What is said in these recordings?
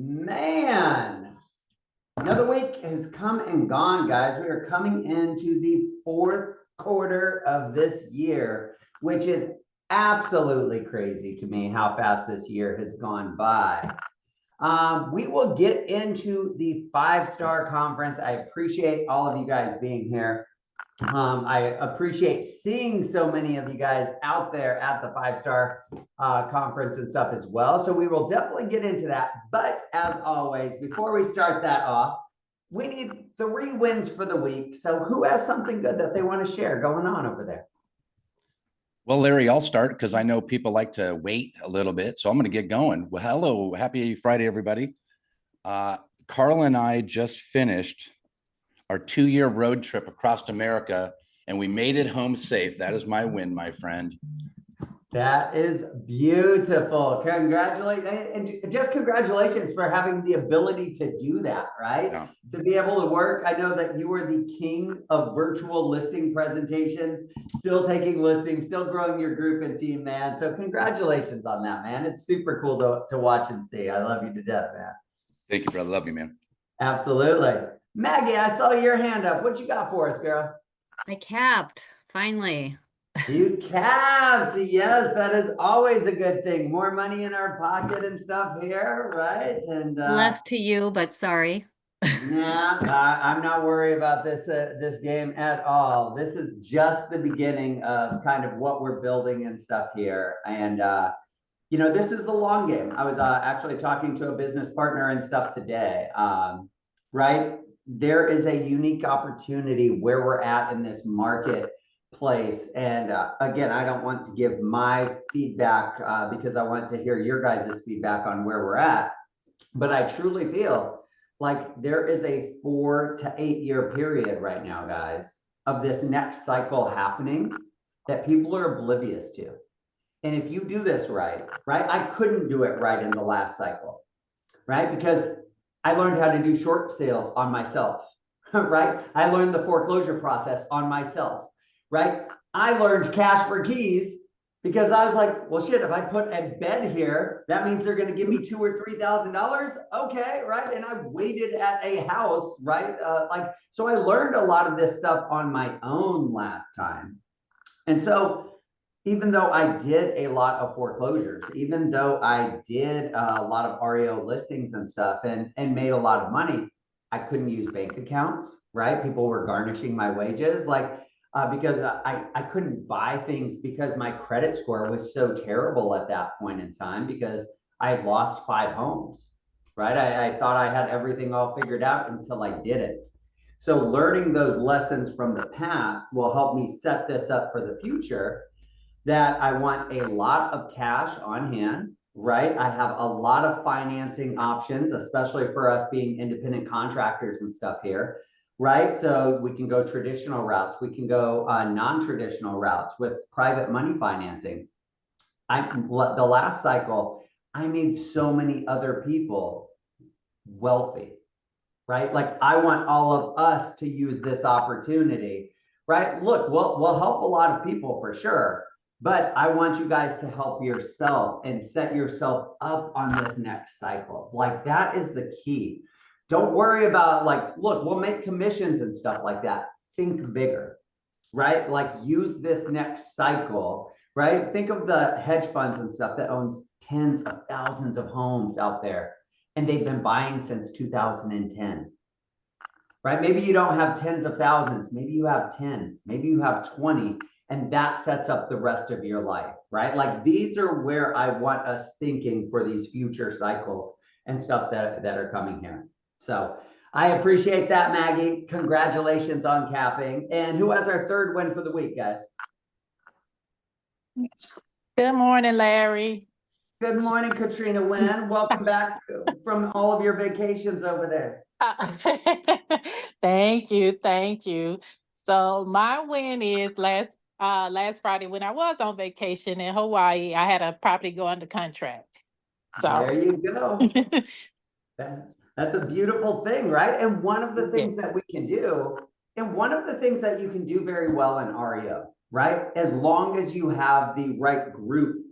Man, another week has come and gone, guys. We are coming into the fourth quarter of this year, which is absolutely crazy to me how fast this year has gone by. We will get into the five-star conference. I appreciate all of you guys being here. I appreciate seeing so many of you guys out there at the five-star conference and stuff as well. So we will definitely get into that. But as always, before we start that off, we need 3 wins for the week. So who has something good that they want to share going on over there? Well, Larry, I'll start because I know people like to wait a little bit. So I'm going to get going. Well, hello. Happy Friday, everybody. Carl and I just finished our 2-year road trip across America, and we made it home safe. That is my win, my friend. That is beautiful. Congratulations. And just congratulations for having the ability to do that, right? Yeah. To be able to work. I know that you were the king of virtual listing presentations, still taking listings, still growing your group and team, man. So congratulations on that, man. It's super cool to watch and see. I love you to death, man. Thank you, brother. Love you, man. Absolutely. Maggie, I saw your hand up. What you got for us, girl? I capped, finally. You capped. Yes, that is always a good thing. More money in our pocket and stuff here, right? And less to you, but sorry. Nah, I'm not worried about this game at all. This is just the beginning of kind of what we're building and stuff here. And this is the long game. I was actually talking to a business partner and stuff today. Right? There is a unique opportunity where we're at in this marketplace. And again, I don't want to give my feedback because I want to hear your guys' feedback on where we're at. But I truly feel like there is a 4 to 8 year period right now, guys, of this next cycle happening that people are oblivious to. And if you do this right, I couldn't do it right in the last cycle, right? Because I learned how to do short sales on myself, right? I learned the foreclosure process on myself, right? I learned cash for keys because I was like, well, shit, if I put a bed here, that means they're going to give me $2,000 or $3,000. Okay, right? And I waited at a house, right? So I learned a lot of this stuff on my own last time. And so even though I did a lot of foreclosures, even though I did a lot of REO listings and stuff and made a lot of money, I couldn't use bank accounts, right? People were garnishing my wages because I couldn't buy things because my credit score was so terrible at that point in time because I had lost 5 homes, right? I thought I had everything all figured out until I didn't. So learning those lessons from the past will help me set this up for the future. That I want a lot of cash on hand, right? I have a lot of financing options, especially for us being independent contractors and stuff here, right? So we can go traditional routes. We can go non-traditional routes with private money financing. The last cycle, I made so many other people wealthy, right? Like I want all of us to use this opportunity, right? Look, we'll help a lot of people for sure. But I want you guys to help yourself and set yourself up on this next cycle. Like that is the key. Don't worry about look, we'll make commissions and stuff like that. Think bigger, right? Like use this next cycle, right? Think of the hedge funds and stuff that owns tens of thousands of homes out there. And they've been buying since 2010, right? Maybe you don't have tens of thousands. Maybe you have 10, maybe you have 20. And that sets up the rest of your life, right? Like these are where I want us thinking for these future cycles and stuff that are coming here. So I appreciate that, Maggie. Congratulations on capping. And who has our 3rd win for the week, guys? Good morning, Larry. Good morning, Katrina Wynn. Welcome back from all of your vacations over there. Thank you. So my win is last Friday when I was on vacation in Hawaii, I had a property go under contract. So there you go. That's a beautiful thing, right? And one of the things that we can do, and one of the things that you can do very well in REO, right? As long as you have the right group,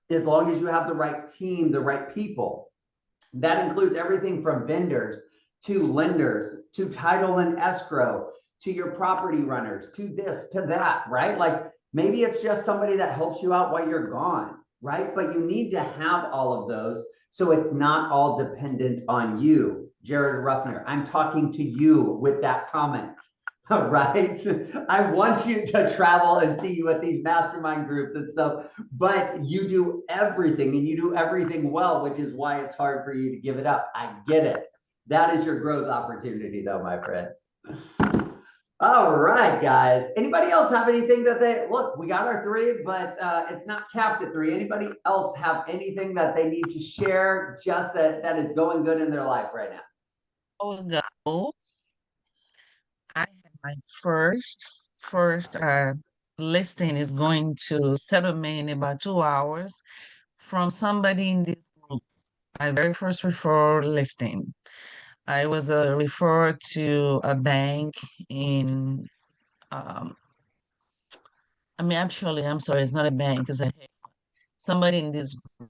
as long as you have the right team, the right people, That includes everything from vendors to lenders to title and escrow to your property runners to this to that, right? Like maybe it's just somebody that helps you out while you're gone, right? But you need to have all of those so it's not all dependent on you, Jared Ruffner. I'm talking to you with that comment. Right? I want you to travel and see you at these mastermind groups and stuff, but you do everything and you do everything well, which is why it's hard for you to give it up. I get it. That is your growth opportunity though, my friend. All right, guys. Anybody else have anything that they look? We got our 3, but it's not capped at 3. Anybody else have anything that they need to share just that is going good in their life right now? Go. I have my first listing is going to settle me in about 2 hours from somebody in this group. My very first referral listing. I was referred to a bank in actually, I'm sorry, it's not a bank, it's somebody in this group.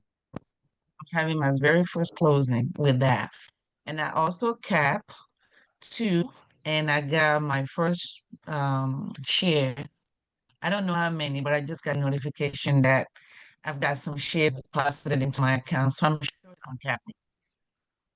I'm having my very first closing with that. And I also cap 2, and I got my first share. I don't know how many, but I just got a notification that I've got some shares deposited into my account. So I'm sure I'm capping.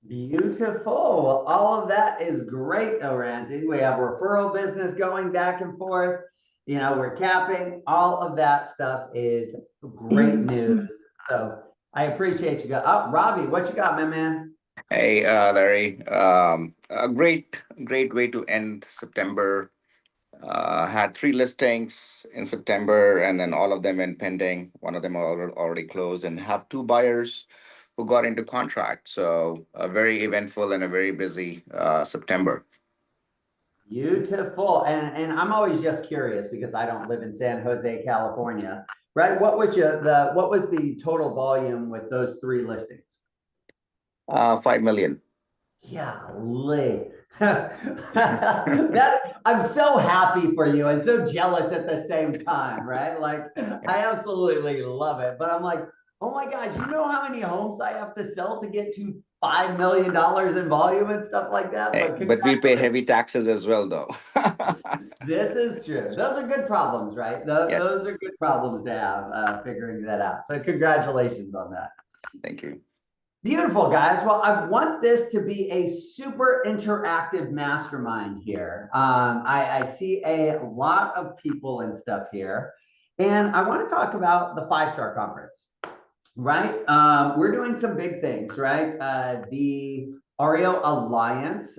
Beautiful. All of that is great, Oranti. We have referral business going back and forth. You know, we're capping. All of that stuff is great news. So I appreciate you guys. Oh, Robbie, what you got, my man? Hey, Larry. A great way to end September. Had 3 listings in September, and then all of them in pending. One of them already closed, and have 2 buyers who got into contract. So a very eventful and a very busy September. Beautiful. And I'm always just curious because I don't live in San Jose, California, right? What was the total volume with those 3 listings? 5 million. Golly. That I'm so happy for you and so jealous at the same time, right? Like I absolutely love it. But I'm like, oh my gosh, you know how many homes I have to sell to get to $5 million in volume and stuff like that? Hey, but we pay heavy taxes as well, though. This is true. Those are good problems, right? Yes. Those are good problems to have, figuring that out. So congratulations on that. Thank you. Beautiful, guys. Well, I want this to be a super interactive mastermind here. I see a lot of people and stuff here, and I want to talk about the 5-star conference, right? We're doing some big things, right? The REO Alliance,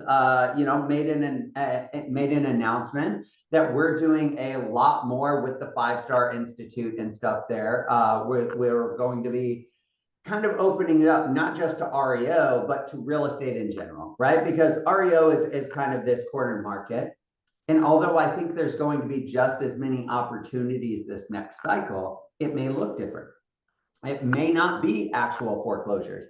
made an announcement that we're doing a lot more with the 5-Star Institute and stuff there. We're going to be kind of opening it up, not just to REO, but to real estate in general, right? Because REO is kind of this corner market. And although I think there's going to be just as many opportunities this next cycle, it may look different. It may not be actual foreclosures.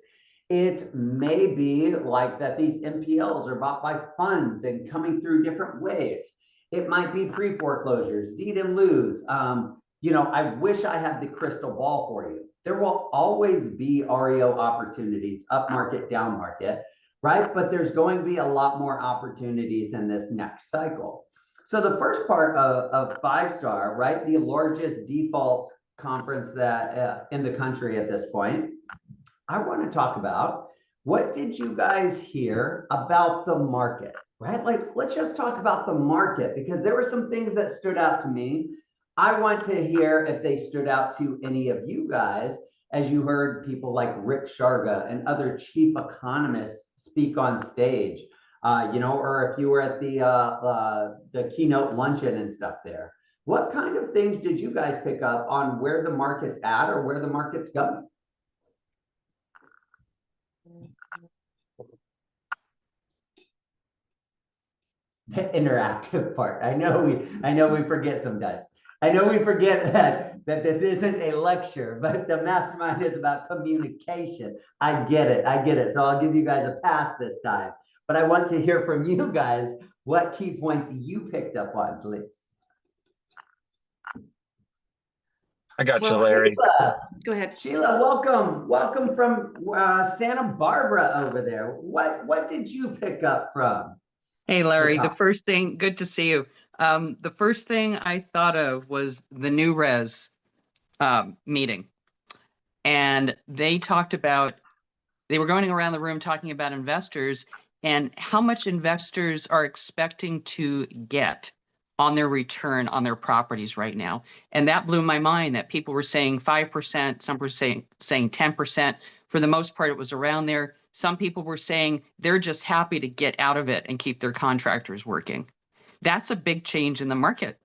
It may be like that these MPLs are bought by funds and coming through different ways. It might be pre-foreclosures, deed and liens. I wish I had the crystal ball for you. There will always be REO opportunities, up market, down market, right? But there's going to be a lot more opportunities in this next cycle. So the first part of 5-Star, right? The largest default conference that in the country at this point, I want to talk about what did you guys hear about the market, right? Like, let's just talk about the market because there were some things that stood out to me. I want to hear if they stood out to any of you guys, as you heard people like Rick Sharga and other chief economists speak on stage, or if you were at the keynote luncheon and stuff there. What kind of things did you guys pick up on where the market's at or where the market's going? The interactive part. I know we forget sometimes. I know we forget that this isn't a lecture, but the mastermind is about communication. I get it. So I'll give you guys a pass this time. But I want to hear from you guys what key points you picked up on, please. I got you, Well, Larry. Sheila, Go ahead. Sheila, welcome from Santa Barbara over there. What did you pick up from Hey, the Larry, the conference? first thing, good to see you. The first thing I thought of was the new res meeting. And they talked about, they were going around the room talking about investors and how much investors are expecting to get on their return on their properties right now. And that blew my mind that people were saying 5%, some were saying 10%. For the most part, it was around there. Some people were saying they're just happy to get out of it and keep their contractors working. That's a big change in the market.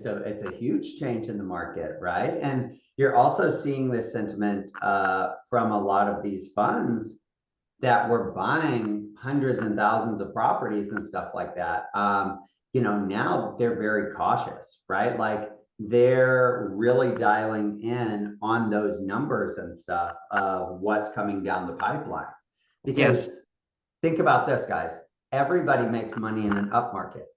It's a huge change in the market, right? And you're also seeing this sentiment from a lot of these funds that were buying hundreds and thousands of properties and stuff like that. Now they're very cautious, right? Like they're really dialing in on those numbers and stuff of what's coming down the pipeline. Because think about this, guys. Everybody makes money in an up market,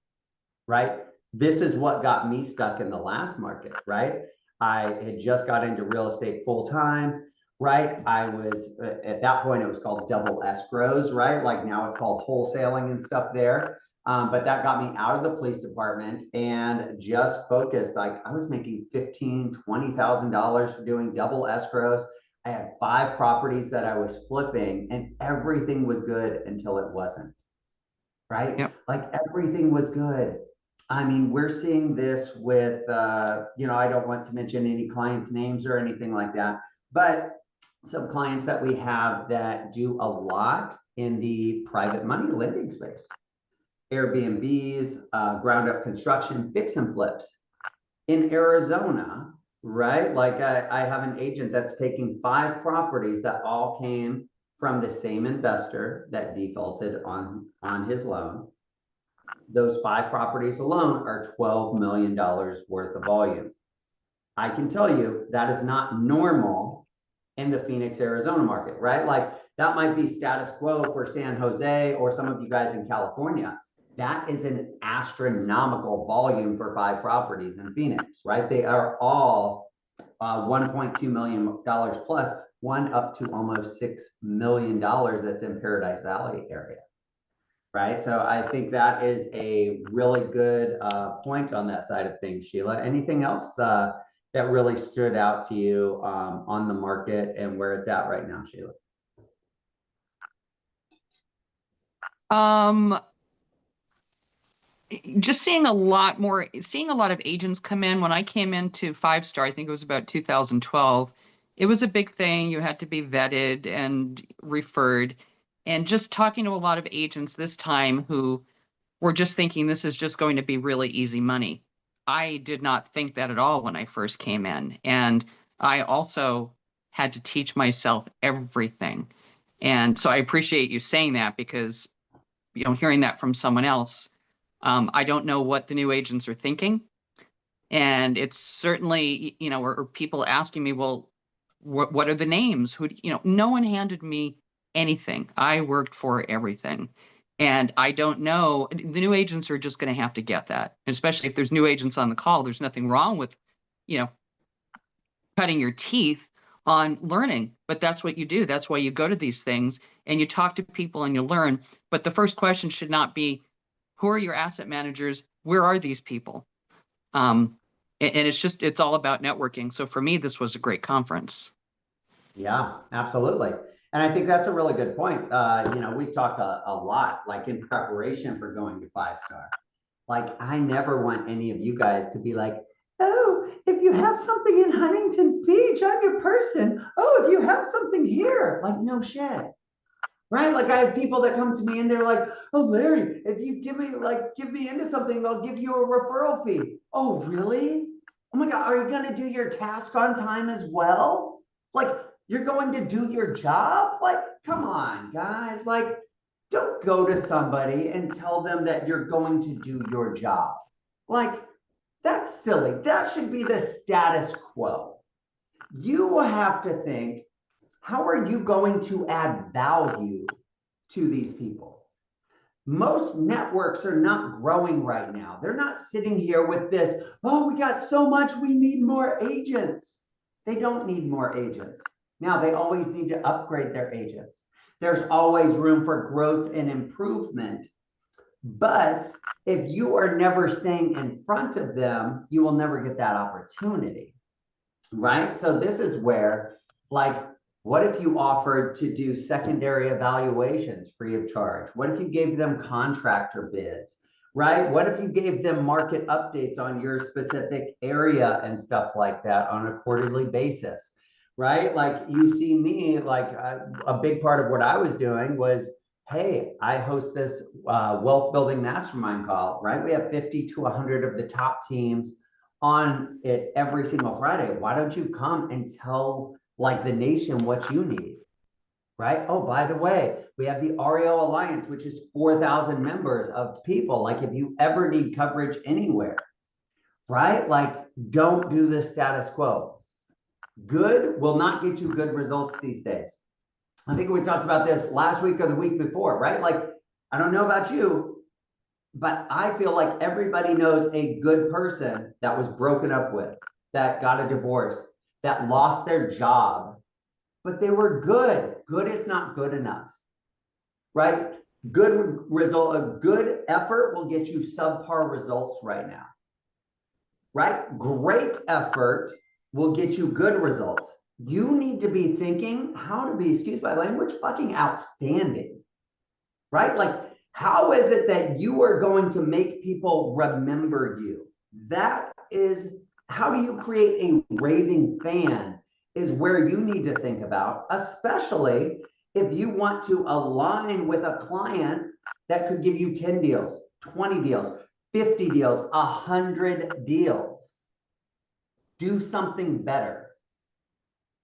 right? This is what got me stuck in the last market, right? I had just got into real estate full time, right? I was at that point, it was called double escrows, right? Like now it's called wholesaling and stuff there. But that got me out of the police department and just focused. Like I was making $15,000, $20,000 for doing double escrows. I had 5 properties that I was flipping, and everything was good until it wasn't, right? Yep. Like everything was good. I mean, we're seeing this with, I don't want to mention any clients' names or anything like that, but some clients that we have that do a lot in the private money lending space, Airbnbs, ground up construction, fix and flips. In Arizona, right? Like I have an agent that's taking 5 properties that all came from the same investor that defaulted on his loan. Those 5 properties alone are $12 million worth of volume. I can tell you that is not normal in the Phoenix, Arizona market, right? Like that might be status quo for San Jose or some of you guys in California. That is an astronomical volume for 5 properties in Phoenix, right? They are all $1.2 million plus, one up to almost $6 million that's in Paradise Valley area. Right. So I think that is a really good point on that side of things, Sheila. Anything else that really stood out to you on the market and where it's at right now, Sheila? Just seeing a lot of agents come in. When I came into 5-Star, I think it was about 2012, it was a big thing. You had to be vetted and referred. And just talking to a lot of agents this time who were just thinking this is just going to be really easy money. I did not think that at all when I first came in. And I also had to teach myself everything. And so I appreciate you saying that because, hearing that from someone else, I don't know what the new agents are thinking. And it's certainly, or people asking me, well, what are the names? No one handed me anything. I worked for everything. And I don't know, the new agents are just going to have to get that, especially if there's new agents on the call. There's nothing wrong with, cutting your teeth on learning, but that's what you do. That's why you go to these things and you talk to people and you learn. But the first question should not be, who are your asset managers? Where are these people? And it's all about networking. So for me, this was a great conference. Yeah, absolutely. And I think that's a really good point. We've talked a lot, like in preparation for going to 5-Star. Like, I never want any of you guys to be like, oh, if you have something in Huntington Beach, I'm your person. Oh, if you have something here, like, no shit. Right? Like I have people that come to me and they're like, oh, Larry, if you give me into something, I'll give you a referral fee. Oh, really? Oh my God, are you going to do your task on time as well? Like you're going to do your job? Like, come on, guys. Like, don't go to somebody and tell them that you're going to do your job. Like, that's silly. That should be the status quo. You have to think, how are you going to add value to these people? Most networks are not growing right now. They're not sitting here with this, oh, we got so much, we need more agents. They don't need more agents. Now, they always need to upgrade their agents. There's always room for growth and improvement. But if you are never staying in front of them, you will never get that opportunity, right? So this is where, like, what if you offered to do secondary evaluations free of charge? What if you gave them contractor bids, right? What if you gave them market updates on your specific area and stuff like that on a quarterly basis, right? Like you see me, like a big part of what I was doing was, hey, I host this wealth building mastermind call, right? We have 50 to 100 of the top teams on it every single Friday. Why don't you come and tell like the nation what you need, right? Oh, by the way, we have the REO Alliance, which is 4,000 members of people. Like if you ever need coverage anywhere, right? Like don't do the status quo. Good will not get you good results these days. I think we talked about this last week or the week before, right? Like, I don't know about you, but I feel like everybody knows a good person that was broken up with, that got a divorce, that lost their job, but they were good. Good is not good enough, right? Good result, a good effort will get you subpar results right now, right? Great effort will get you good results. You need to be thinking how to be, excuse my language, fucking outstanding, right? Like, how is it that you are going to make people remember you? That is, how do you create a raving fan is where you need to think about, especially if you want to align with a client that could give you 10 deals, 20 deals, 50 deals, 100 deals. Do something better,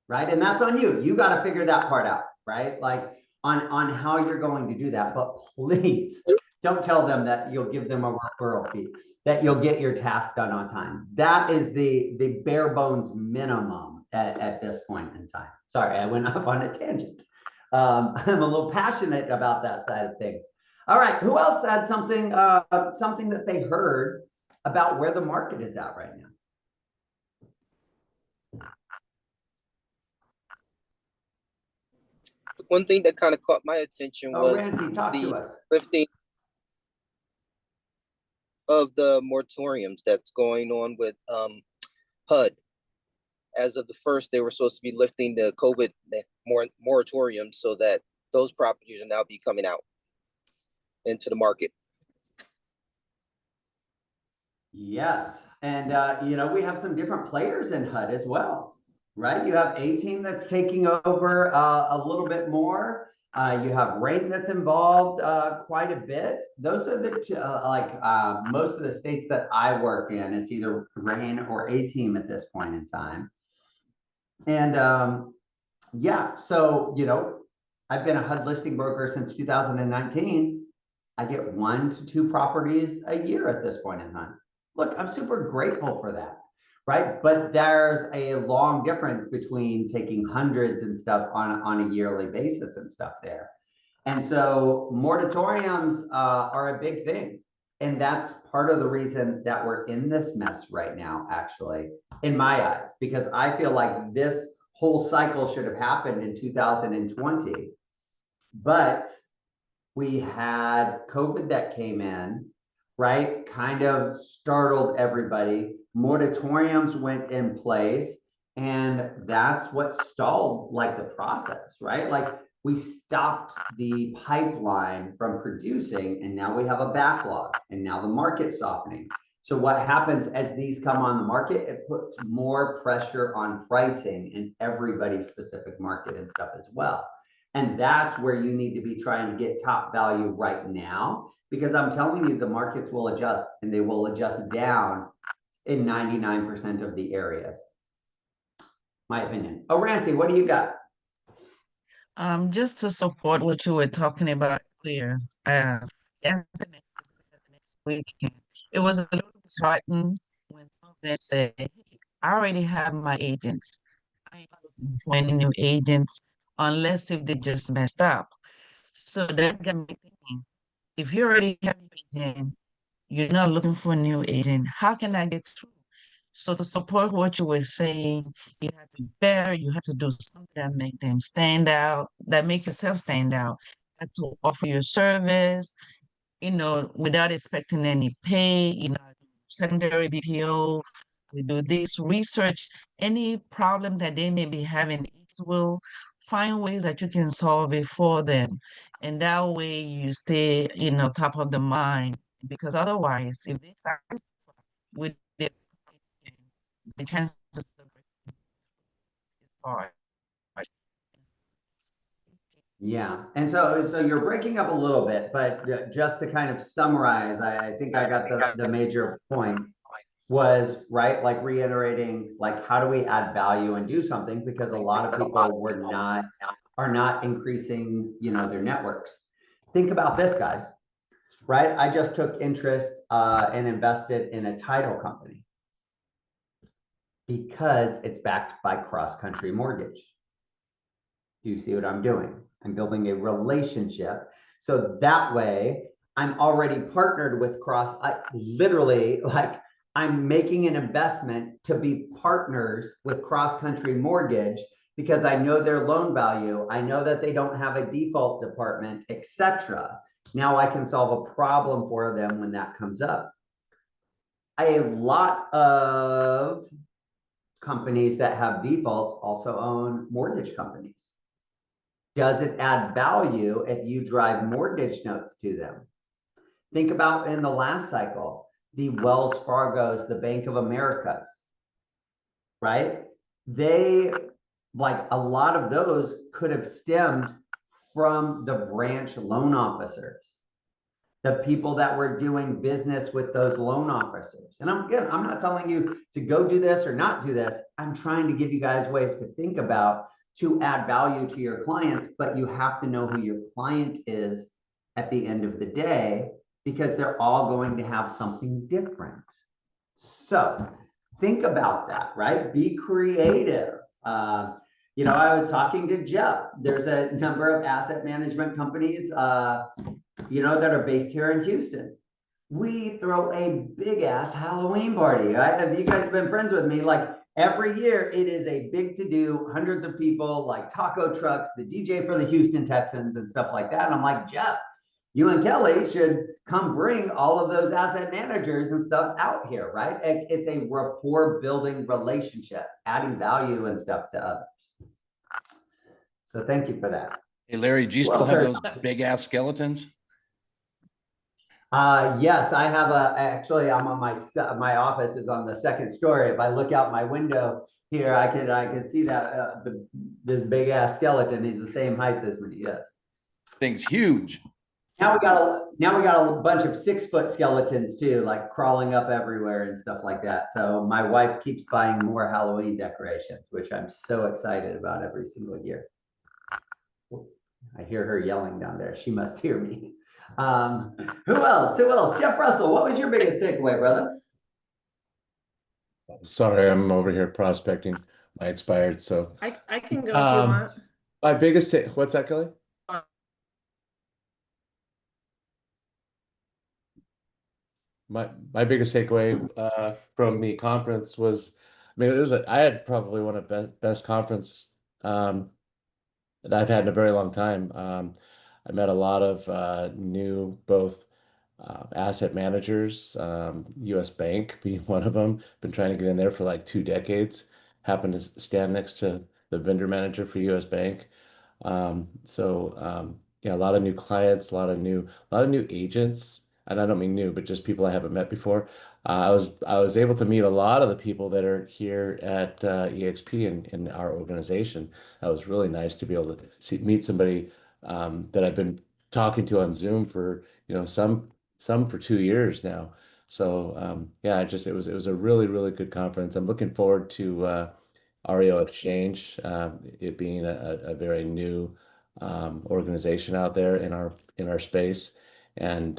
right? And that's on you. You got to figure that part out, right? Like on how you're going to do that. But please don't tell them that you'll give them a referral fee, that you'll get your task done on time. That is the bare bones minimum at this point in time. Sorry, I went off on a tangent. I'm a little passionate about that side of things. All right, who else had something something that they heard about where the market is at right now? One thing that kind of caught my attention Oh, was Randy, talk to the us. lifting of the moratoriums that's going on with HUD. As of the first, they were supposed to be lifting the COVID moratorium so that those properties are now be coming out into the market. Yes, and you know, we have some different players in HUD as well, right? You have A Team that's taking over a little bit more. You have Rain that's involved quite a bit. Those are the two, most of the states that I work in. It's either Rain or A Team at this point in time. And yeah, so you know, I've been a HUD listing broker since 2019. I get 1 to 2 properties a year at this point in time. Look, I'm super grateful for that, right? But there's a long difference between taking hundreds and stuff on a yearly basis and stuff there. And so moratoriums are a big thing. And that's part of the reason that we're in this mess right now, actually, in my eyes, because I feel like this whole cycle should have happened in 2020. But we had COVID that came in, right? Kind of startled everybody. Moratoriums went in place, and that's what stalled like the process, right? Like we stopped the pipeline from producing, and now we have a backlog, and now the market's softening. So what happens as these come on the market, it puts more pressure on pricing in everybody's specific market and stuff as well. And that's where you need to be trying to get top value right now, because I'm telling you, the markets will adjust, and they will adjust down in 99% of the areas. My opinion. Oh, Ranty, what do you got? Just to support what you were talking about earlier, yesterday, next weekend, it was a little disheartening when some of them said, "Hey, I already have my agents. I ain't looking for any new agents unless if they just messed up." So that got me thinking, if you already have an agent, you're not looking for a new agent, how can I get through? So to support what you were saying, you have to be better, you have to do something that make them stand out, that make yourself stand out. You have to offer your service, without expecting any pay, secondary BPO. We do this research, any problem that they may be having, it will find ways that you can solve it for them. And that way you stay, top of the mind. Because otherwise, if they satisfied with the chances of breaking is hard. Yeah, and so you're breaking up a little bit, but just to kind of summarize, I think I got the major point was, right, like reiterating, like, how do we add value and do something? Because a lot of people are not increasing, their networks. Think about this, guys, right? I just took interest and invested in a title company because it's backed by cross-country mortgage. Do you see what I'm doing? I'm building a relationship. So that way I'm already partnered with literally, like, I'm making an investment to be partners with cross-country mortgage because I know their loan value. I know that they don't have a default department, etc. Now I can solve a problem for them when that comes up. A lot of companies that have defaults also own mortgage companies. Does it add value if you drive mortgage notes to them? Think about in the last cycle, the Wells Fargo's, the Bank of America's, right? They, like, a lot of those could have stemmed from the branch loan officers, the people that were doing business with those loan officers. And I'm not telling you to go do this or not do this. I'm trying to give you guys ways to think about to add value to your clients, but you have to know who your client is at the end of the day, because they're all going to have something different. So think about that, right? Be creative. I was talking to Jeff. There's a number of asset management companies, that are based here in Houston. We throw a big ass Halloween party. Have you guys been friends with me? Like, every year it is a big to do, hundreds of people, like taco trucks, the DJ for the Houston Texans and stuff like that. And I'm like, Jeff, you and Kelly should come bring all of those asset managers and stuff out here, right? It's a rapport building relationship, adding value and stuff to others. So thank you for that. Hey, Larry, do you still have those big ass skeletons? Yes, I have actually, I'm on my office is on the second story. If I look out my window here, I can see that this big ass skeleton. He's the same height as me. Yes. Thing's huge. Now we got a bunch of 6-foot skeletons too, like crawling up everywhere and stuff like that. So my wife keeps buying more Halloween decorations, which I'm so excited about every single year. I hear her yelling down there. She must hear me. Who else? Jeff Russell, what was your biggest takeaway, brother? Sorry, I'm over here prospecting. My expired, so I can go if you want. my biggest what's that, Kelly? My biggest takeaway from the conference was, I mean, I had probably one of the best conference that I've had in a very long time. I met a lot of new both asset managers, US Bank being one of them. Been trying to get in there for like 2 decades. Happened to stand next to the vendor manager for US Bank. Yeah, a lot of new clients, a lot of new agents, and I don't mean new, but just people I haven't met before. I was able to meet a lot of the people that are here at EXP in our organization. That was really nice to be able to meet somebody that I've been talking to on Zoom for some for 2 years now. So yeah, it was a really good conference. I'm looking forward to REO Exchange, it being a very new organization out there in our space, and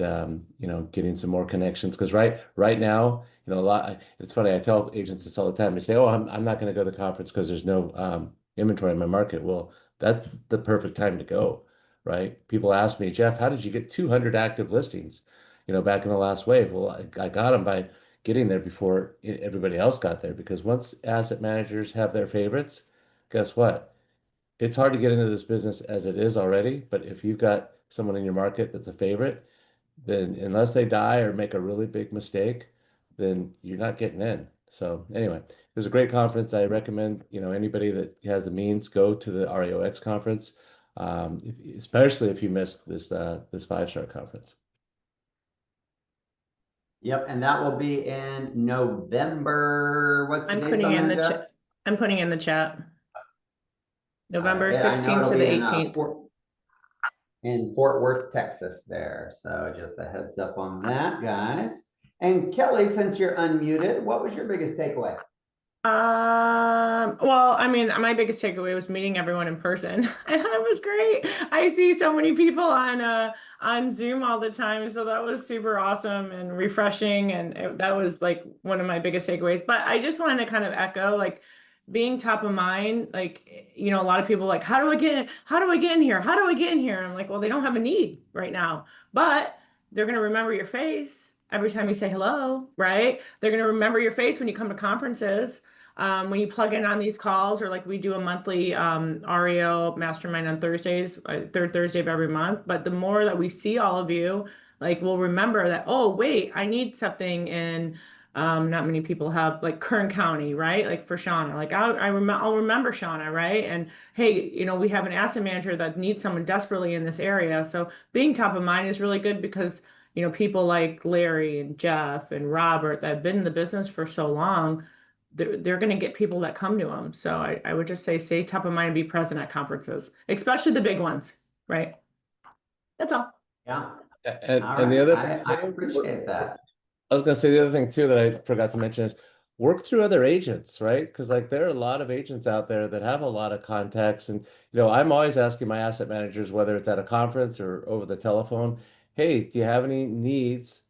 getting some more connections, because right now, it's funny, I tell agents this all the time. They say, oh, I'm not going to go to the conference because there's no inventory in my market. Well, that's the perfect time to go. right? People ask me, Jeff, how did you get 200 active listings, back in the last wave? Well, I got them by getting there before everybody else got there, because once asset managers have their favorites, guess what? It's hard to get into this business as it is already, but if you've got someone in your market that's a favorite, then unless they die or make a really big mistake, then you're not getting in. So anyway, it was a great conference. I recommend, anybody that has the means, go to the REOX conference, especially if you missed this 5-star conference. Yep, and that will be in November. What's the dates on that, Jeff? I'm putting in the chat. November I know 16th it'll to the be in, 18th. in Fort Worth, Texas there. So just a heads up on that, guys. And Kelly, since you're unmuted, what was your biggest takeaway? Well, I mean, my biggest takeaway was meeting everyone in person. And that was great. I see so many people on Zoom all the time, so that was super awesome and refreshing, and that was like one of my biggest takeaways. But I just wanted to kind of echo, like, being top of mind. Like, a lot of people like, how do I get in here? How do I get in here? I'm like, well, they don't have a need right now, but they're going to remember your face every time you say hello, right? They're going to remember your face when you come to conferences, when you plug in on these calls, or like we do a monthly REO Mastermind on Thursdays, third Thursday of every month. But the more that we see all of you, like, we'll remember that, oh, wait, I need something in, not many people have, like, Kern County, right? Like for Shauna, like I'll remember Shauna, right? And hey, we have an asset manager that needs someone desperately in this area. So being top of mind is really good, because people like Larry and Jeff and Robert that have been in the business for so long, they're going to get people that come to them. So I would just say stay top of mind and be present at conferences, especially the big ones, right? That's all. Yeah. And, All and the right. other I thing too, appreciate that. I was gonna say the other thing too that I forgot to mention is work through other agents, right? Because like there are a lot of agents out there that have a lot of contacts, and I'm always asking my asset managers, whether it's at a conference or over the telephone, hey, do you have any needs,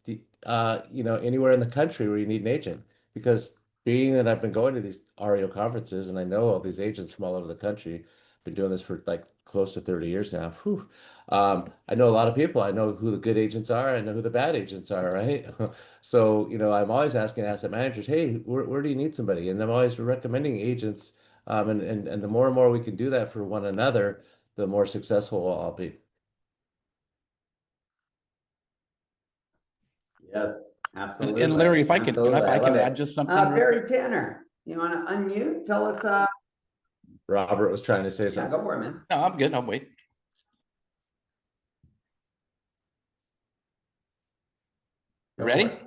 anywhere in the country where you need an agent? Because being that I've been going to these REO conferences and I know all these agents from all over the country, been doing this for like close to 30 years now. Whew. I know a lot of people. I know who the good agents are. I know who the bad agents are, right? So, I'm always asking asset managers, hey, where do you need somebody? And I'm always recommending agents. And the more and more we can do that for one another, the more successful we'll all be. Yes, absolutely. And Larry, if I can, Absolutely. if I can love add it. just something real Barry quick. Tanner, you want to unmute? Tell us. Robert was trying to say Yeah, something. go for it, man. No, I'm good. I'll wait. Go Ready? for it.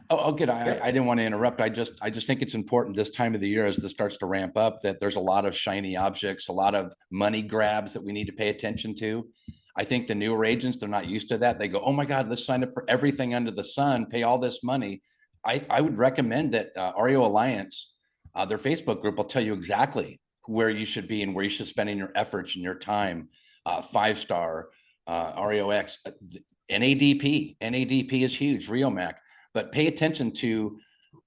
Oh, good. Yep. I didn't want to interrupt. I just think it's important this time of the year, as this starts to ramp up, that there's a lot of shiny objects, a lot of money grabs that we need to pay attention to. I think the newer agents, they're not used to that. They go, oh my God, let's sign up for everything under the sun, pay all this money. I would recommend that REO Alliance, their Facebook group will tell you exactly where you should be and where you should spend in your efforts and your time. 5-star, REOX, NADP is huge, REOMAC. But pay attention to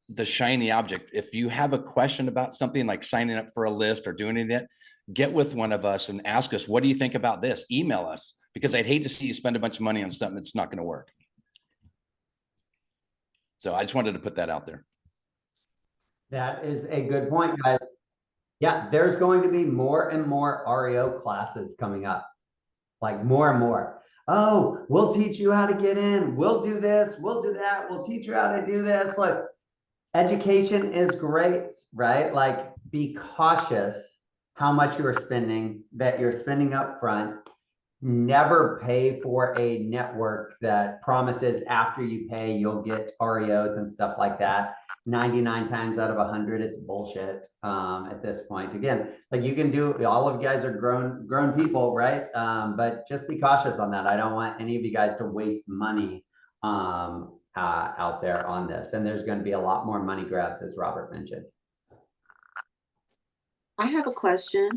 the shiny object. If you have a question about something like signing up for a list or doing that, get with one of us and ask us, what do you think about this? Email us, because I'd hate to see you spend a bunch of money on something that's not going to work. So I just wanted to put that out there. That is a good point, guys. Yeah, there's going to be more and more REO classes coming up, like more and more. Oh, we'll teach you how to get in. We'll do this. We'll do that. We'll teach you how to do this. Look, education is great, right? Like, be cautious how much you're spending up front. Never pay for a network that promises after you pay, you'll get REOs and stuff like that. 99 times out of 100, it's bullshit at this point. Again, like, you can do, all of you guys are grown people, right? But just be cautious on that. I don't want any of you guys to waste money out there on this. And there's going to be a lot more money grabs, as Robert mentioned. I have a question.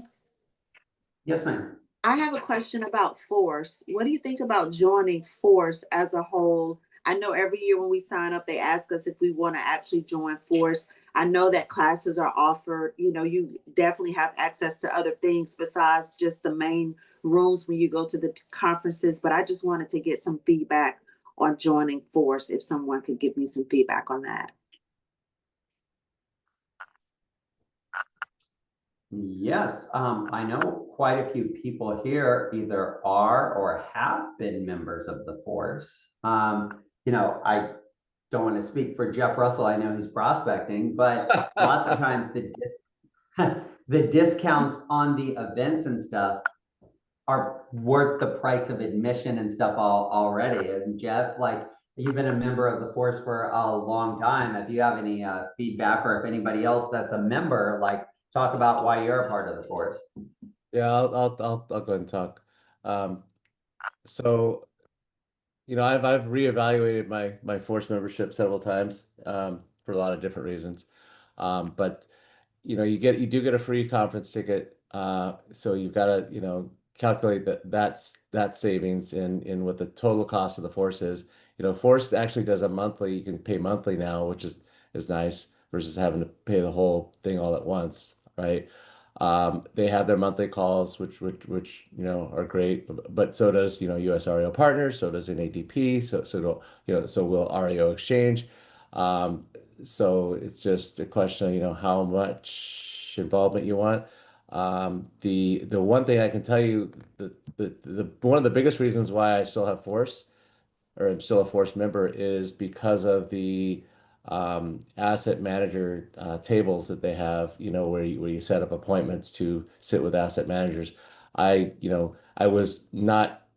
Yes, ma'am. I have a question about Force. What do you think about joining Force as a whole? I know every year when we sign up, they ask us if we want to actually join Force. I know that classes are offered. You definitely have access to other things besides just the main rooms when you go to the conferences, but I just wanted to get some feedback on joining force, if someone could give me some feedback on that. Yes, I know quite a few people here either are or have been members of the force. You know, I don't want to speak for Jeff Russell. I know he's prospecting, but lots of times the discounts on the events and stuff are worth the price of admission and stuff already. And Jeff, like, you've been a member of the force for a long time. If you have any feedback, or if anybody else that's a member, like, talk about why you're a part of the force. Yeah, I'll go ahead and talk. So, you know, I've reevaluated my force membership several times for a lot of different reasons. But you know, you do get a free conference ticket. So you've got to, you know, calculate that savings in what the total cost of the force is. You know, force actually does a monthly, you can pay monthly now, which is nice versus having to pay the whole thing all at once, right? They have their monthly calls, which you know are great, but so does, you know, US REO Partners, so does NADP, so will REO Exchange. Um, so it's just a question of, you know, how much involvement you want. The one thing I can tell you, the one of the biggest reasons why I still have Force, or I'm still a Force member, is because of the asset manager tables that they have, you know, where you set up appointments to sit with asset managers. You know, I was not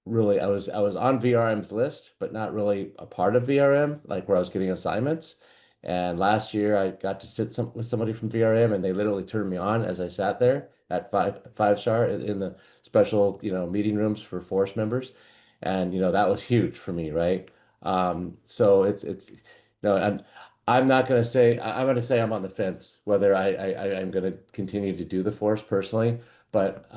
really, I was on VRM's list, but not really a part of VRM, like where I was getting assignments. And last year I got to sit with somebody from VRM, and they literally turned me on as I sat there at five star in the special, you know, meeting rooms for Force members. And, you know, that was huge for me, right? So you know, I'm not going to say, I'm going to say I'm on the fence whether I'm going to continue to do the Force personally, but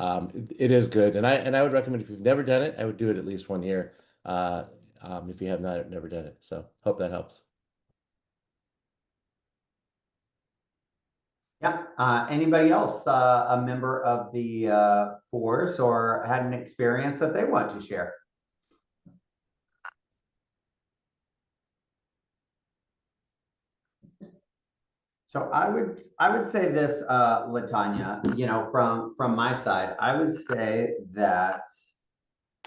it is good, and I would recommend, if you've never done it, I would do it at least 1 year, if you have not never done it. So hope that helps. Yeah. Anybody else a member of the force or had an experience that they want to share? So I would say this, Latanya, you know, from my side, I would say that,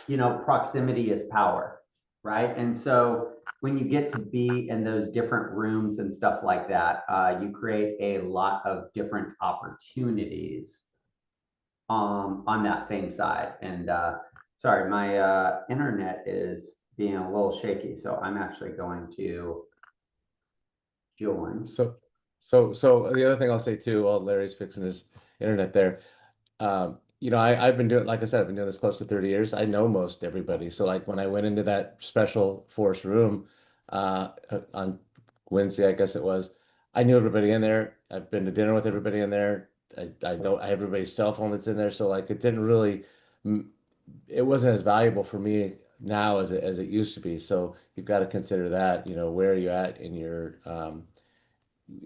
you know, proximity is power, right? And so when you get to be in those different rooms and stuff like that, you create a lot of different opportunities on that same side. And sorry, my internet is being a little shaky, so I'm actually going to join. So the other thing I'll say too, while Larry's fixing his internet there, you know, I've been doing, like I said, I've been doing this close to 30 years. I know most everybody. So like when I went into that special Force room on Wednesday, I guess it was, I knew everybody in there. I've been to dinner with everybody in there. I know everybody's cell phone that's in there. So like it didn't really, it wasn't as valuable for me now as it used to be. So you've got to consider that, you know, where are you at in your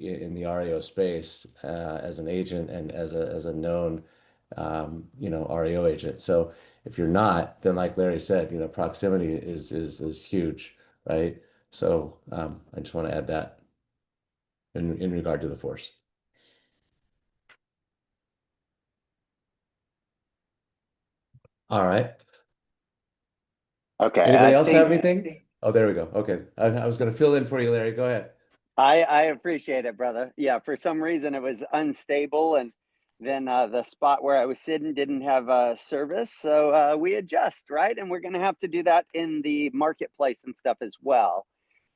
in the REO space as an agent and as a known you know, REO agent. So if you're not, then like Larry said, you know, proximity is huge, right? So I just want to add that in regard to the force. All right. Okay, Anybody I else have think anything? Oh, there we go. Okay. I was going to fill in for you, Larry. Go ahead. I appreciate it, brother. Yeah, for some reason it was unstable, and then the spot where I was sitting didn't have service, so we adjust, right? And we're going to have to do that in the marketplace and stuff as well.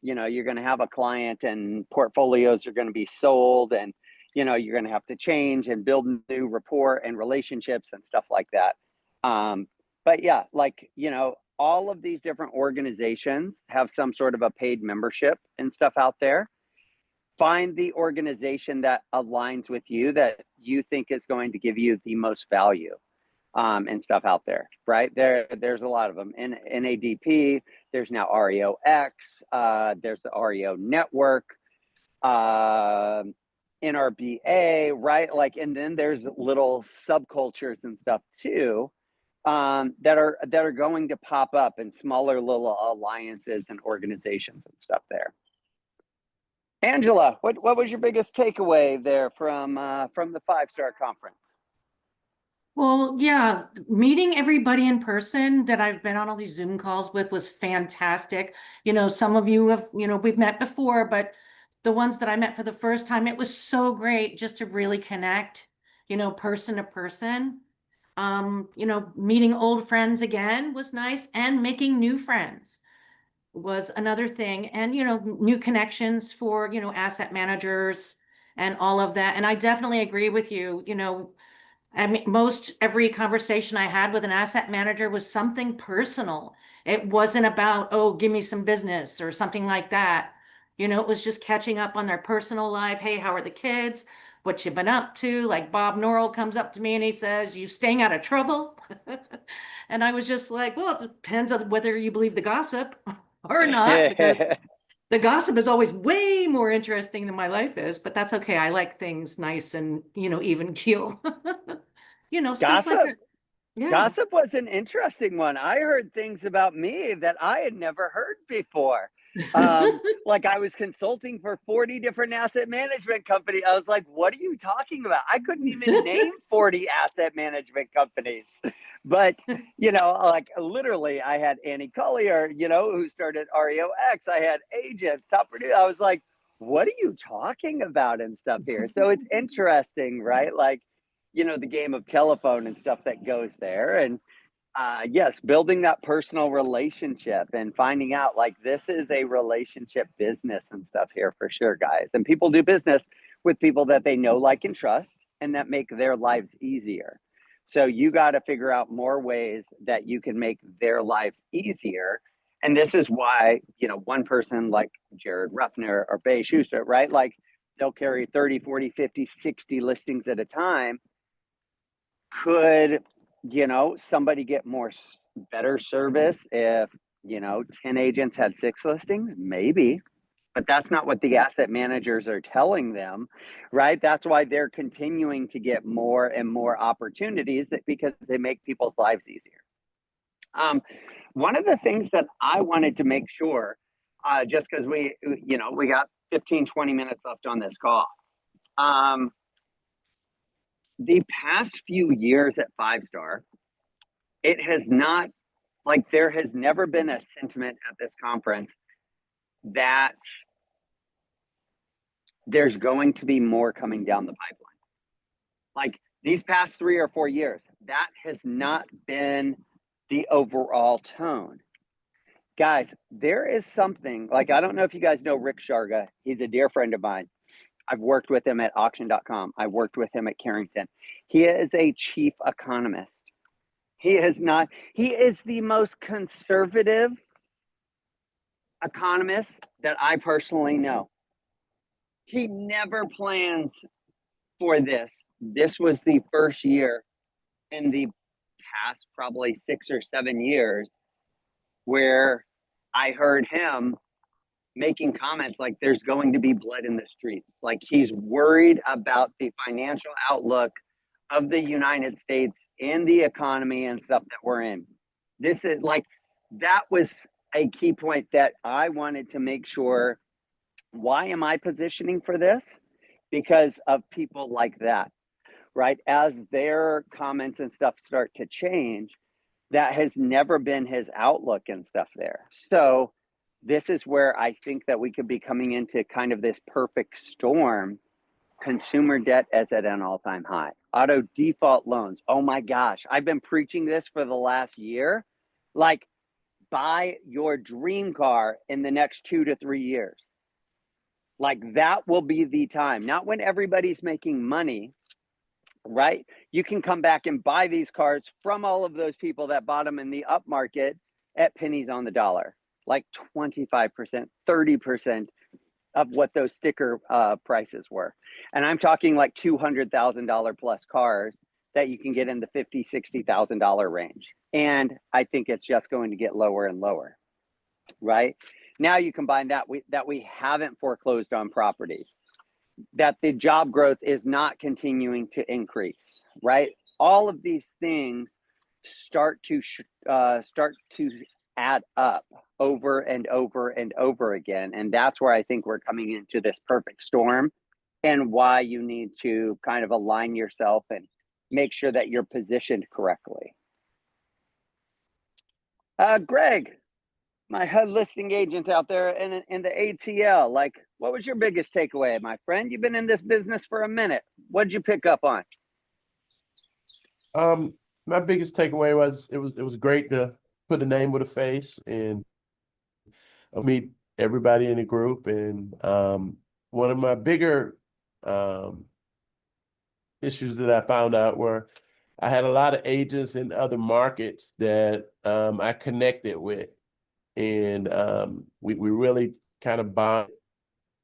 You know, you're going to have a client, and portfolios are going to be sold, and you know, you're going to have to change and build new rapport and relationships and stuff like that. But yeah, like, you know, all of these different organizations have some sort of a paid membership and stuff out there. Find the organization that aligns with you, that you think is going to give you the most value, and stuff out there, right? There's a lot of them. In NADP, there's now REOX, there's the REO Network, NRBA, right? Like, and then there's little subcultures and stuff too that are going to pop up in smaller little alliances and organizations and stuff there. Angela, what was your biggest takeaway there from the 5-Star Conference? Well, yeah, meeting everybody in person that I've been on all these Zoom calls with was fantastic. Some of you have, we've met before, but the ones that I met for the first time, it was so great just to really connect, person to person. Meeting old friends again was nice, and making new friends was another thing. And, new connections for, asset managers and all of that. And I definitely agree with you, I mean, most every conversation I had with an asset manager was something personal. It wasn't about, oh, give me some business or something like that. It was just catching up on their personal life. Hey, how are the kids? What you been up to? Like Bob Norrell comes up to me and he says, you staying out of trouble? And I was just like, well, it depends on whether you believe the gossip or not, because the gossip is always way more interesting than my life is, but that's okay. I like things nice and, even keel. Stuff like Gossip. that. Yeah. Gossip was an interesting one. I heard things about me that I had never heard before. Like I was consulting for 40 different asset management companies. I was like, what are you talking about? I couldn't even name 40 asset management companies. But, like literally I had Annie Collier, who started REOX. I had agents, top producer. I was like, what are you talking about and stuff here? So it's interesting, right? Like, the game of telephone and stuff that goes there. And yes, building that personal relationship and finding out like this is a relationship business and stuff here for sure, guys. And people do business with people that they know, like, and trust, and that make their lives easier. So you got to figure out more ways that you can make their lives easier. And this is why, one person like Jared Ruffner or Bay Schuster, right? Like they'll carry 30, 40, 50, 60 listings at a time. Could, somebody get better service if, 10 agents had 6 listings? Maybe, but that's not what the asset managers are telling them, right? That's why they're continuing to get more and more opportunities because they make people's lives easier. One of the things that I wanted to make sure, just because we got 15, 20 minutes left on this call. The past few years at 5-Star, it has not, like there has never been a sentiment at this conference that there's going to be more coming down the pipeline. Like these past 3 or 4 years, that has not been the overall tone. Guys, there is something, like, I don't know if you guys know Rick Sharga. He's a dear friend of mine. I've worked with him at auction.com. I worked with him at Carrington. He is a chief economist. He is the most conservative economist that I personally know. He never plans for this. This was the first year in the past probably 6 or 7 years where I heard him making comments like there's going to be blood in the streets. Like he's worried about the financial outlook of the United States and the economy and stuff that we're in. This is like, that was a key point that I wanted to make sure. Why am I positioning for this? Because of people like that, right? As their comments and stuff start to change, that has never been his outlook and stuff there. So this is where I think that we could be coming into kind of this perfect storm. Consumer debt is at an all-time high. Auto default loans. Oh my gosh. I've been preaching this for the last year. Like, buy your dream car in the next 2 to 3 years. Like that will be the time. Not when everybody's making money, right? You can come back and buy these cars from all of those people that bought them in the up market at pennies on the dollar. Like 25%, 30% of what those sticker prices were. And I'm talking like $200,000 plus cars that you can get in the $50,000, $60,000 range. And I think it's just going to get lower and lower, right? Now you combine that we haven't foreclosed on properties, that the job growth is not continuing to increase, right? All of these things start to add up over and over and over again. And that's where I think we're coming into this perfect storm, and why you need to kind of align yourself and make sure that you're positioned correctly. Greg, my HUD listing agent out there in the ATL, like, what was your biggest takeaway, my friend? You've been in this business for a minute. What did you pick up on? My biggest takeaway was it was great to put a name with a face and meet everybody in the group. And one of my bigger issues that I found out were I had a lot of agents in other markets that I connected with, and we really kind of bonded.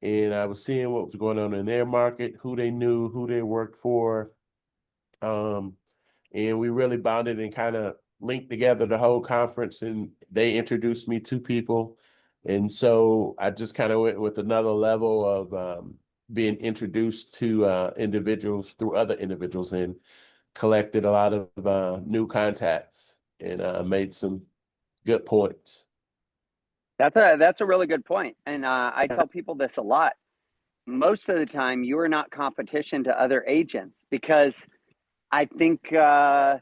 And I was seeing what was going on in their market, who they knew, who they worked for. And we really bonded and kind of linked together the whole conference, and they introduced me to people. And so I just kind of went with another level of being introduced to individuals through other individuals, and collected a lot of new contacts, and made some good points. That's a really good point. And I tell people this a lot. Most of the time, you are not competition to other agents, because I think, I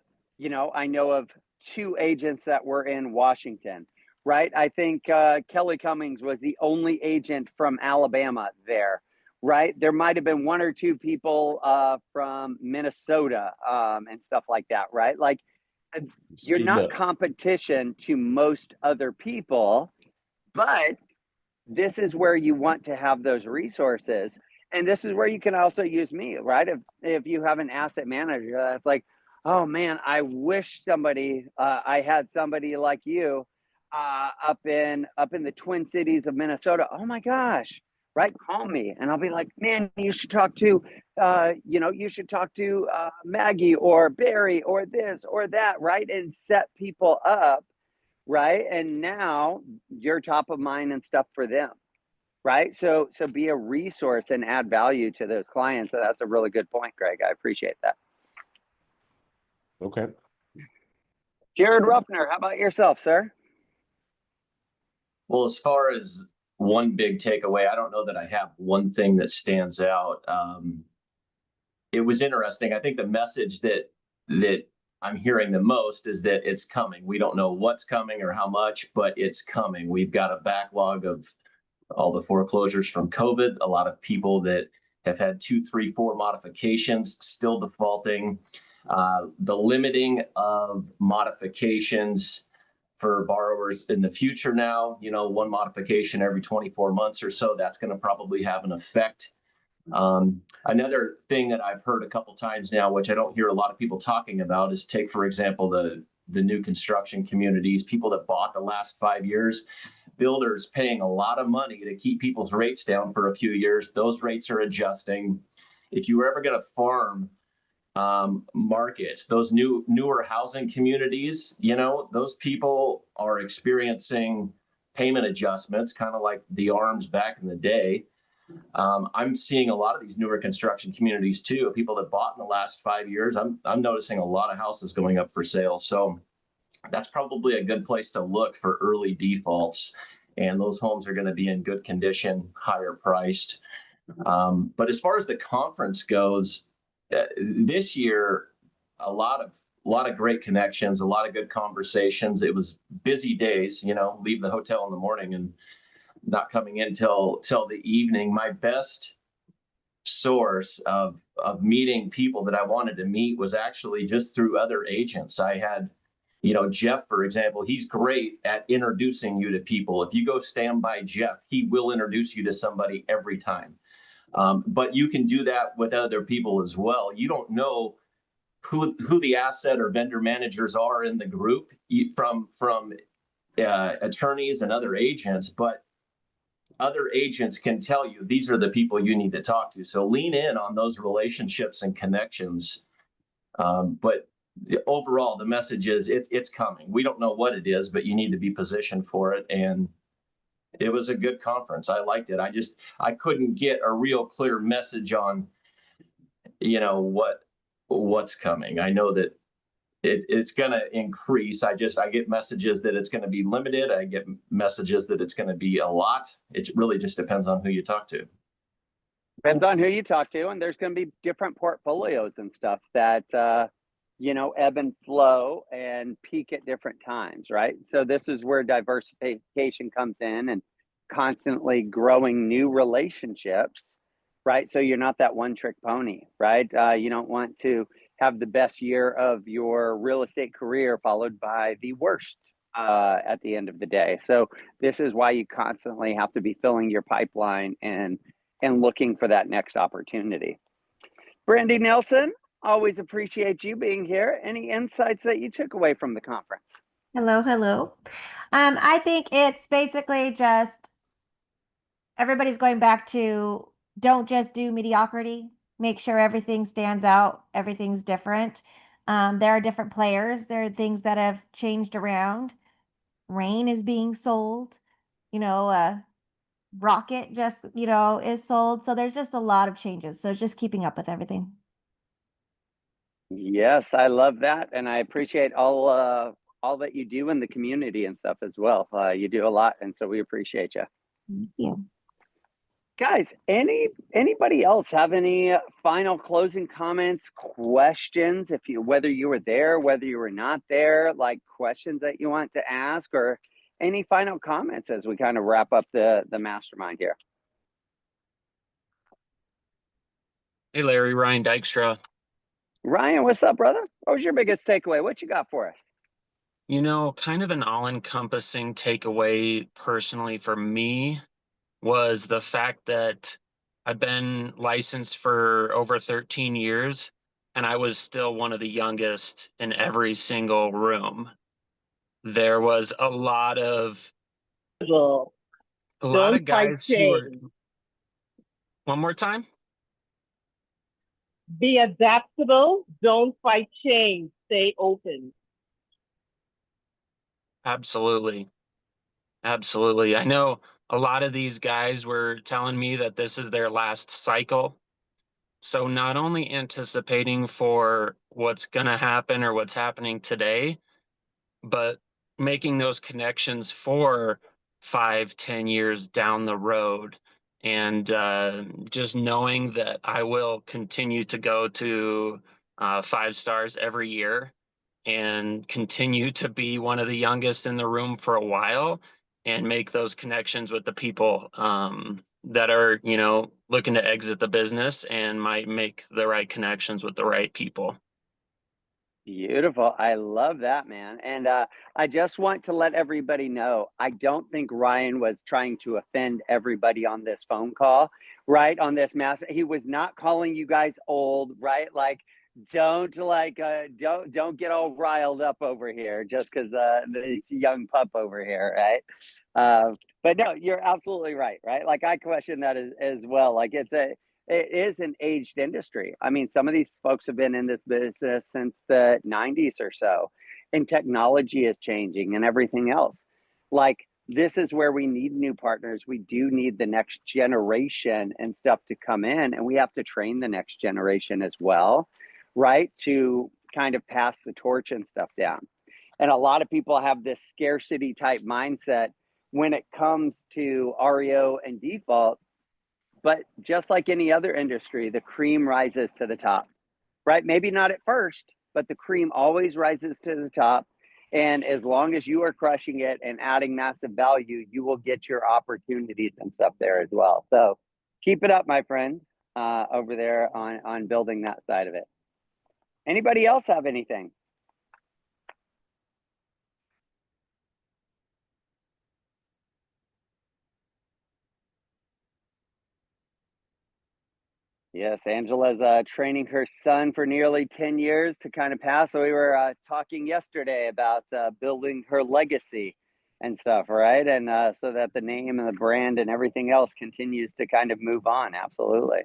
know of 2 agents that were in Washington, right? I think Kelly Cummings was the only agent from Alabama there, right? There might have been 1 or 2 people from Minnesota and stuff like that, right? Like, you're not competition to most other people, but this is where you want to have those resources. And this is where you can also use me, right? If you have an asset manager that's like, oh man, I wish I had somebody like you up in the Twin Cities of Minnesota. Oh my gosh, right? Call me, and I'll be like, man, you should talk to, Maggie or Barry or this or that, right? And set people up, right? And now you're top of mind and stuff for them. Right. So be a resource and add value to those clients. So that's a really good point, Greg. I appreciate that. Okay. Jared Ruffner, how about yourself, sir? Well, as far as one big takeaway, I don't know that I have one thing that stands out. It was interesting. I think the message that I'm hearing the most is that it's coming. We don't know what's coming or how much, but it's coming. We've got a backlog of all the foreclosures from COVID, a lot of people that have had 2, 3, 4 modifications still defaulting, the limiting of modifications for borrowers in the future now, 1 modification every 24 months or so, that's going to probably have an effect. Another thing that I've heard a couple times now, which I don't hear a lot of people talking about, is take, for example, the new construction communities, people that bought the last 5 years, builders paying a lot of money to keep people's rates down for a few years. Those rates are adjusting. If you were ever going to farm markets, those newer housing communities, those people are experiencing payment adjustments, kind of like the ARMs back in the day. I'm seeing a lot of these newer construction communities too, people that bought in the last 5 years. I'm noticing a lot of houses going up for sale. So that's probably a good place to look for early defaults. And those homes are going to be in good condition, higher priced. But as far as the conference goes, this year, a lot of great connections, a lot of good conversations. It was busy days, leave the hotel in the morning and not coming in till the evening. My best source of meeting people that I wanted to meet was actually just through other agents. I had, Jeff, for example, he's great at introducing you to people. If you go stand by Jeff, he will introduce you to somebody every time. But you can do that with other people as well. You don't know who the asset or vendor managers are in the group from attorneys and other agents, but other agents can tell you these are the people you need to talk to. So lean in on those relationships and connections. But overall, the message is it's coming. We don't know what it is, but you need to be positioned for it. And it was a good conference. I liked it. I couldn't get a real clear message on, what's coming. I know that it's going to increase. I get messages that it's going to be limited. I get messages that it's going to be a lot. It really just depends on who you talk to. Depends on who you talk to, and there's going to be different portfolios and stuff that ebb and flow and peak at different times, right? So this is where diversification comes in, and constantly growing new relationships, right? So you're not that one trick pony, right? You don't want to have the best year of your real estate career followed by the worst at the end of the day. So this is why you constantly have to be filling your pipeline and looking for that next opportunity. Brandy Nelson, always appreciate you being here. Any insights that you took away from the conference? Hello, hello. I think it's basically just everybody's going back to don't just do mediocrity. Make sure everything stands out, everything's different. There are different players. There are things that have changed around. Rain is being sold. Rocket just, is sold. So there's just a lot of changes. So just keeping up with everything. Yes, I love that, and I appreciate all that you do in the community and stuff as well. You do a lot, and so we appreciate you. Thank you. Guys, anybody else have any final closing comments, questions? Whether you were there, whether you were not there, like questions that you want to ask, or any final comments as we kind of wrap up the mastermind here? Hey, Larry, Ryan Dykstra. Ryan, what's up, brother? What was your biggest takeaway? What you got for us? Kind of an all-encompassing takeaway personally for me was the fact that I've been licensed for over 13 years, and I was still one of the youngest in every single room. There was a lot of guys who were. One more time. Be adaptable. Don't fight change. Stay open. Absolutely. Absolutely. I know a lot of these guys were telling me that this is their last cycle. So not only anticipating for what's going to happen or what's happening today, but making those connections for 5-10 years down the road. And just knowing that I will continue to go to 5 stars every year and continue to be one of the youngest in the room for a while and make those connections with the people that are, looking to exit the business and might make the right connections with the right people. Beautiful. I love that, man. And I just want to let everybody know, I don't think Ryan was trying to offend everybody on this phone call, right? On this master. He was not calling you guys old, right? Like, don't get all riled up over here just because this young pup over here, right? But no, you're absolutely right? Like, I question that as well. Like, it is an aged industry. I mean, some of these folks have been in this business since the 90s or so, and technology is changing and everything else. Like, this is where we need new partners. We do need the next generation and stuff to come in, and we have to train the next generation as well, right? To kind of pass the torch and stuff down. And a lot of people have this scarcity type mindset when it comes to REO and default. But just like any other industry, the cream rises to the top, right? Maybe not at first, but the cream always rises to the top. And as long as you are crushing it and adding massive value, you will get your opportunities and stuff there as well. So keep it up, my friend, over there on building that side of it. Anybody else have anything? Yes, Angela's training her son for nearly 10 years to kind of pass. So we were talking yesterday about building her legacy and stuff, right? And so that the name and the brand and everything else continues to kind of move on. Absolutely.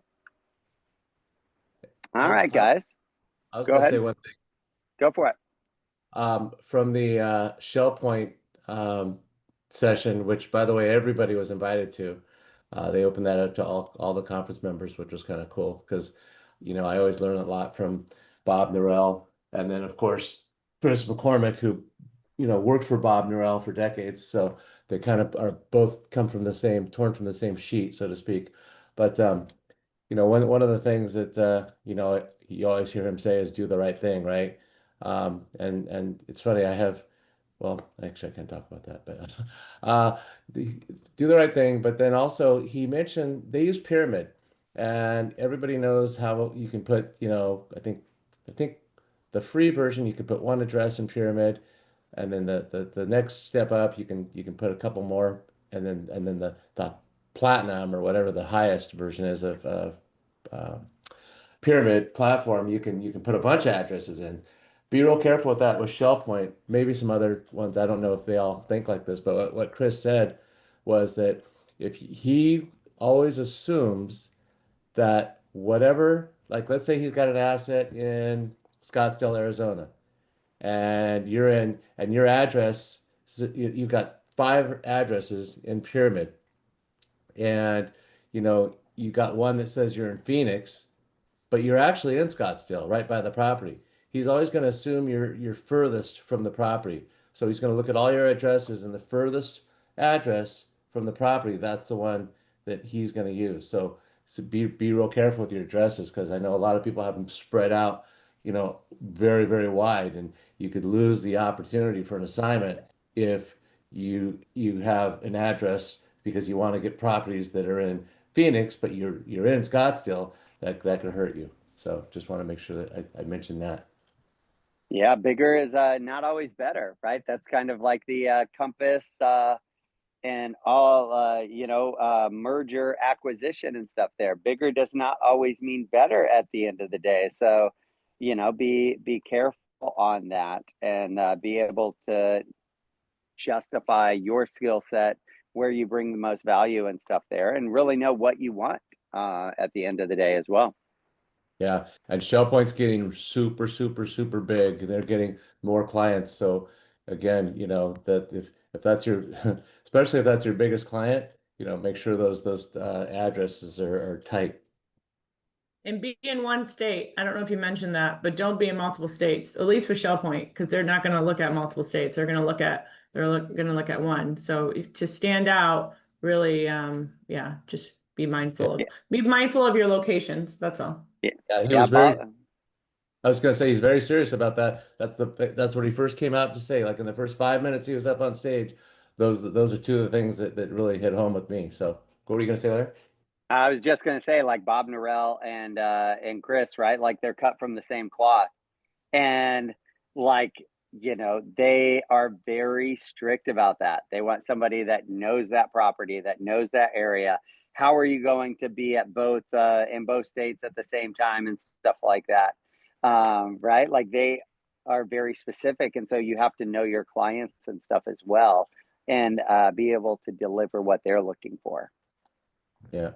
All right, guys. I was Go going to ahead. say one thing. Go for it. From the Shell Point session, which, by the way, everybody was invited to. They opened that up to all the conference members, which was kind of cool because, I always learn a lot from Bob Norell. And then, of course, Chris McCormick, who, worked for Bob Norell for decades. So they kind of are both come from the same, torn from the same sheet, so to speak. But one of the things that you always hear him say is do the right thing, right? And it's funny, well, actually I can't talk about that, but the, do the right thing. But then also he mentioned they use pyramid, and everybody knows how you can put, I think the free version you can put one address in pyramid, and then the next step up you can put a couple more, and then the platinum or whatever the highest version is of uh, pyramid platform, you can put a bunch of addresses in. Be real careful with that with ShellPoint. Maybe some other ones. I don't know if they all think like this, but what Chris said was that if he always assumes that whatever, like let's say he's got an asset in Scottsdale, Arizona, and your address, you've got 5 addresses in pyramid, and you got one that says you're in Phoenix, but you're actually in Scottsdale, right by the property. He's always going to assume you're furthest from the property. So he's going to look at all your addresses, and the furthest address from the property, that's the one that he's going to use. So be real careful with your addresses, because I know a lot of people have them spread out, very, very wide, and you could lose the opportunity for an assignment if you have an address because you want to get properties that are in Phoenix, but you're in Scottsdale. That could hurt you. So just want to make sure that I mentioned that. Yeah, bigger is not always better, right? That's kind of like the compass and all, merger acquisition and stuff there. Bigger does not always mean better at the end of the day. So, be careful on that, and be able to justify your skill set, where you bring the most value and stuff there, and really know what you want at the end of the day as well. Yeah, and ShellPoint's getting super, super, super big. They're getting more clients. So again, that if that's your, especially if that's your biggest client, make sure those addresses are tight. And be in one state. I don't know if you mentioned that, but don't be in multiple states, at least with ShellPoint, because they're not going to look at multiple states. They're going to look at one. So to stand out, really, just be mindful of your locations. That's all. Yeah, he Yeah, was very. Bob. I was gonna say he's very serious about that. That's what he first came out to say. Like in the first 5 minutes he was up on stage, those are two of the things that really hit home with me. So what were you gonna say, Larry? I was just gonna say, like Bob Norell and Chris, right? Like they're cut from the same cloth. And like, they are very strict about that. They want somebody that knows that property, that knows that area. How are you going to be at both in both states at the same time and stuff like that? Right? Like they are very specific, and so you have to know your clients and stuff as well, and be able to deliver what they're looking for. Yeah.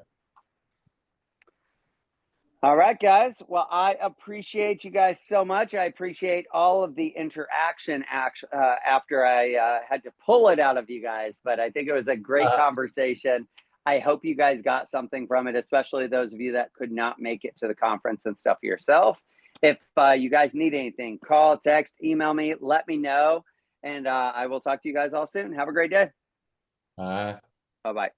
All right, guys. Well, I appreciate you guys so much. I appreciate all of the interaction after I had to pull it out of you guys, but I think it was a great conversation. I hope you guys got something from it, especially those of you that could not make it to the conference and stuff yourself. If you guys need anything, call, text, email me, let me know, and I will talk to you guys all soon. Have a great day. Bye. Bye-bye.